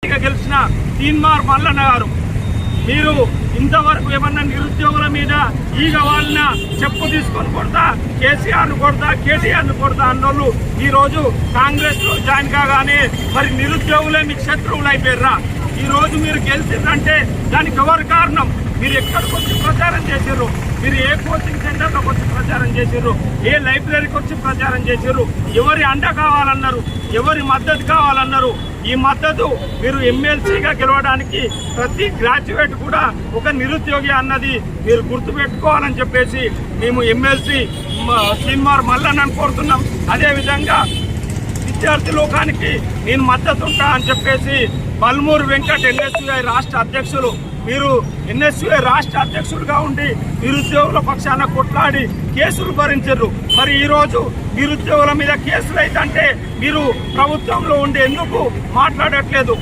ఎమ్మెల్సీగా గెలిచిన తీన్మార్ మల్లన్న గారు, మీరు ఇంతవరకు ఏమన్నా నిరుద్యోగుల మీద ఈగ వాళ్ళ చెప్పు తీసుకొని కొడతా, కేసీఆర్ను కొడతా, కేటీఆర్ను కొడతా అన్నోళ్ళు ఈరోజు కాంగ్రెస్లో జాయిన్ కాగానే మరి నిరుద్యోగులే మీకు శత్రువులు అయిపోయారా? ఈరోజు మీరు గెలిచిందంటే దానికి ఎవరు కారణం? మీరు ఎక్కడికి వచ్చి ప్రచారం చేసిర్రు? మీరు ఏ కోచింగ్ సెంటర్లోకి వచ్చి ప్రచారం చేసిర్రు? ఏ లైబ్రరీకి వచ్చి ప్రచారం చేసిర్రు? ఎవరి అండ కావాలన్నారు? ఎవరి మద్దతు కావాలన్నారు? ఈ మద్దతు మీరు ఎమ్మెల్సీగా గెలవడానికి ప్రతి గ్రాడ్యుయేట్ కూడా ఒక నిరుద్యోగి అన్నది మీరు గుర్తుపెట్టుకోవాలని చెప్పేసి మేము ఎమ్మెల్సీ తీన్మార్ మల్లన్నను కోరుతున్నాం. అదేవిధంగా విద్యార్థి లోకానికి నేను మద్దతు ఉంటా అని చెప్పేసి బల్మూరు వెంకట్ ఎన్ఎస్యుఐ రాష్ట్ర అధ్యక్షులు, మీరు ఎన్ఎస్యుఐ రాష్ట్ర అధ్యక్షులుగా ఉండి నిరుద్యోగుల పక్షాన కొట్లాడి కేసులు భరించారు. మరి ఈరోజు నిరుద్యోగుల మీద కేసులు అయితే మీరు ప్రభుత్వంలో ఉండి ఎందుకు మాట్లాడట్లేదు?